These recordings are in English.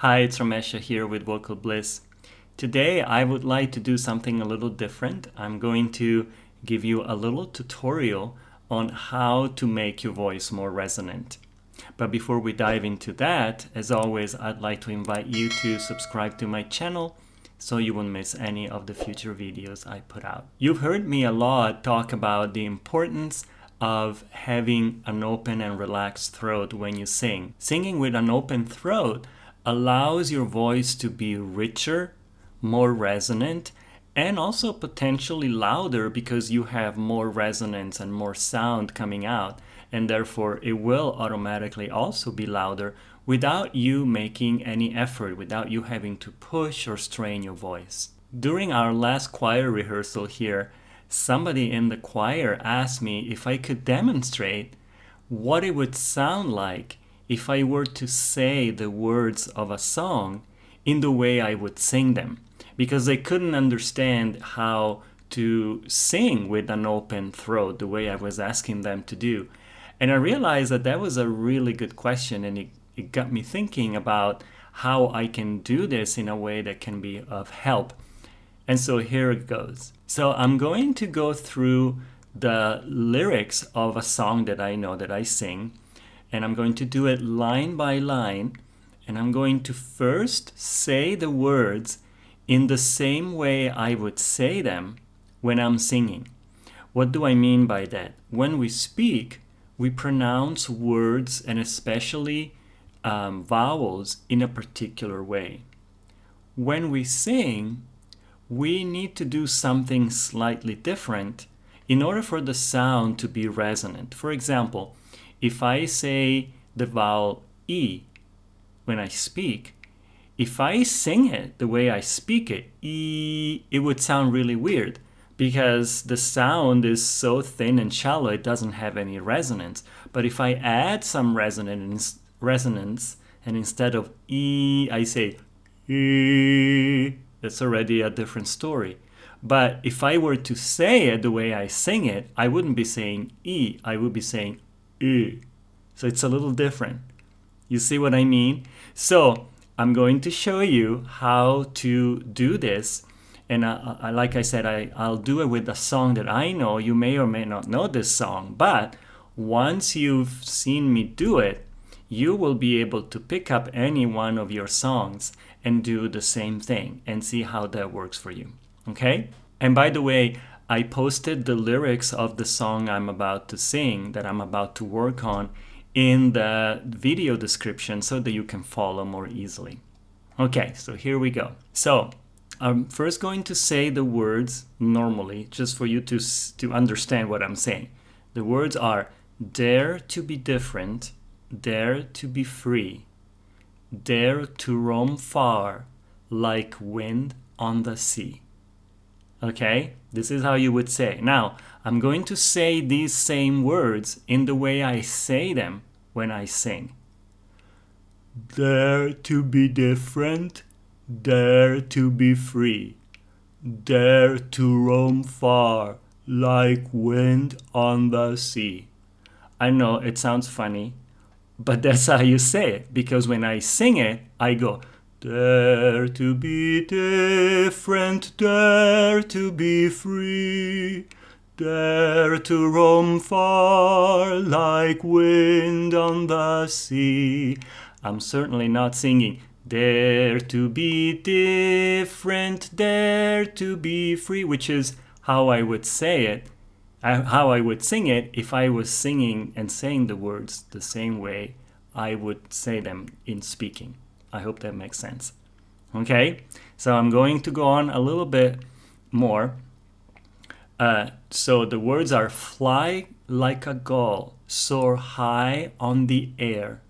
Hi, it's Ramesha here with Vocal Bliss. Today I would like to do something a little different. I'm going to give you a little tutorial on how to make your voice more resonant. But before we dive into that, as always, I'd like to invite you to subscribe to my channel so you won't miss any of the future videos I put out. You've heard me a lot talk about the importance of having an open and relaxed throat when you sing. Singing with an open throat allows your voice to be richer, more resonant, and also potentially louder because you have more resonance and more sound coming out, and therefore it will automatically also be louder without you making any effort, without you having to push or strain your voice. During our last choir rehearsal here, somebody in the choir asked me if I could demonstrate what it would sound like if I were to say the words of a song in the way I would sing them, because they couldn't understand how to sing with an open throat the way I was asking them to do. And I realized that that was a really good question, and it got me thinking about how I can do this in a way that can be of help. And so here it goes. So I'm going to go through the lyrics of a song that I know that I sing, and I'm going to do it line by line, and I'm going to first say the words in the same way I would say them when I'm singing. What do I mean by that? When we speak, we pronounce words and especially vowels in a particular way. When we sing, we need to do something slightly different in order for the sound to be resonant. For example, if I say the vowel E when I speak, if I sing it the way I speak it, E, it would sound really weird because the sound is so thin and shallow it doesn't have any resonance. But if I add some resonance and instead of E, I say E, that's already a different story. But if I were to say it the way I sing it, I wouldn't be saying E, I would be saying E. So it's a little different. You see what I mean? So I'm going to show you how to do this. And like I said, I'll do it with a song that I know. You may or may not know this song, but once you've seen me do it, you will be able to pick up any one of your songs and do the same thing and see how that works for you. Okay? And by the way, I posted the lyrics of the song I'm about to sing, that I'm about to work on, in the video description so that you can follow more easily. Okay, so here we go. So I'm first going to say the words normally, just for you to understand what I'm saying. The words are dare to be different, dare to be free, dare to roam far like wind on the sea. Okay, this is how you would say. Now, I'm going to say these same words in the way I say them when I sing. Dare to be different, dare to be free, dare to roam far like wind on the sea. I know it sounds funny, but that's how you say it, because when I sing it, I go, dare to be different, dare to be free, dare to roam far like wind on the sea. I'm certainly not singing, dare to be different, dare to be free, which is how I would say it, how I would sing it if I was singing and saying the words the same way I would say them in speaking. I hope that makes sense. Okay, so I'm going to go on a little bit more. So the words are fly like a gull, soar high on the air,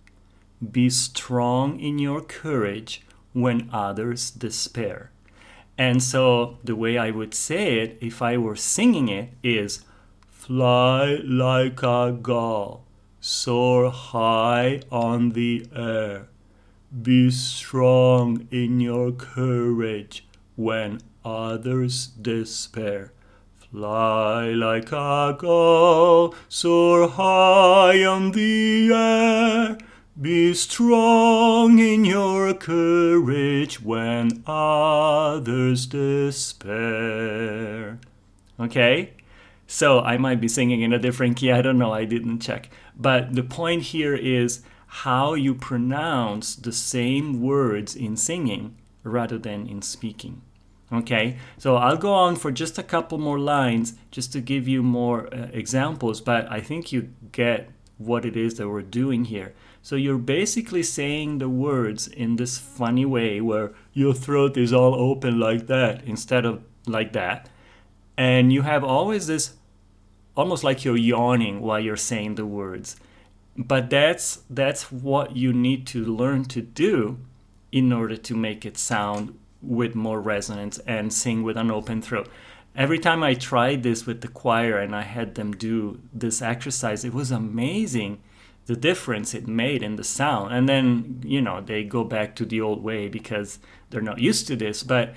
be strong in your courage when others despair. And so the way I would say it if I were singing it is fly like a gull, soar high on the air, be strong in your courage when others despair. Fly like a gull, soar high on the air, Be strong in your courage when others despair. Okay? So I might be singing in a different key. I don't know. I didn't check. But the point here is how you pronounce the same words in singing rather than in speaking. Okay, so I'll go on for just a couple more lines just to give you more examples, but I think you get what it is that we're doing here. So you're basically saying the words in this funny way where your throat is all open like that instead of like that. And you have always this, almost like you're yawning while you're saying the words. But that's what you need to learn to do in order to make it sound with more resonance and sing with an open throat. Every time I tried this with the choir and I had them do this exercise, it was amazing the difference it made in the sound. And then, you know, they go back to the old way because they're not used to this. But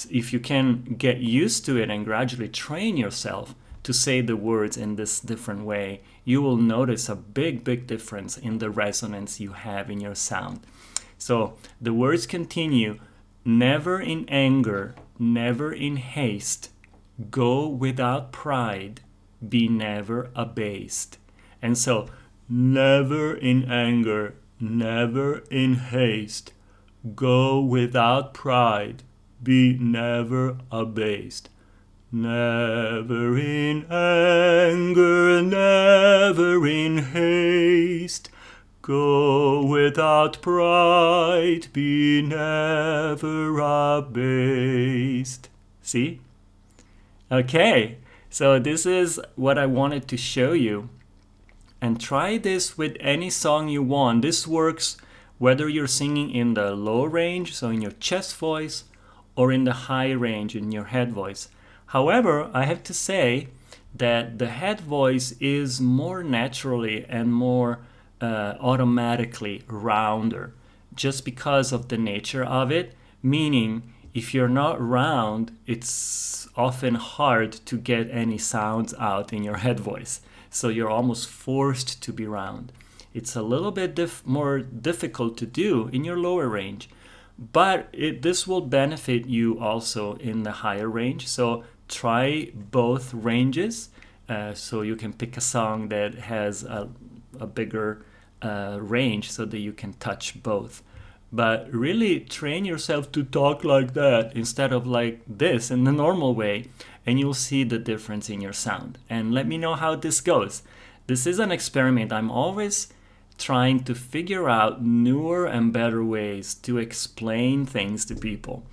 if you can get used to it and gradually train yourself to say the words in this different way, you will notice a big difference in the resonance you have in your sound. So the words continue: never in anger, never in haste, go without pride, be never abased. And so never in anger, never in haste, go without pride, be never abased. Never in anger, never in haste, go without pride, be never abased. See? Okay, so this is what I wanted to show you. And try this with any song you want. This works whether you're singing in the low range, so in your chest voice, or in the high range in your head voice. However, I have to say that the head voice is more naturally and more automatically rounder, just because of the nature of it, meaning if you're not round, it's often hard to get any sounds out in your head voice. So you're almost forced to be round. It's a little bit more difficult to do in your lower range, but this will benefit you also in the higher range. So try both ranges, so you can pick a song that has a bigger range so that you can touch both. But really train yourself to talk like that instead of like this in the normal way, and you'll see the difference in your sound. And let me know how this goes. This is an experiment. I'm always trying to figure out newer and better ways to explain things to people.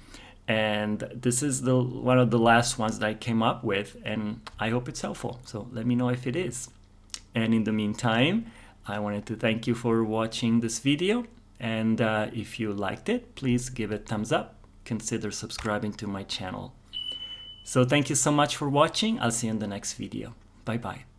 And this is one of the last ones that I came up with, and I hope it's helpful. So let me know if it is. And in the meantime, I wanted to thank you for watching this video. And if you liked it, please give it a thumbs up. Consider subscribing to my channel. So thank you so much for watching. I'll see you in the next video. Bye bye.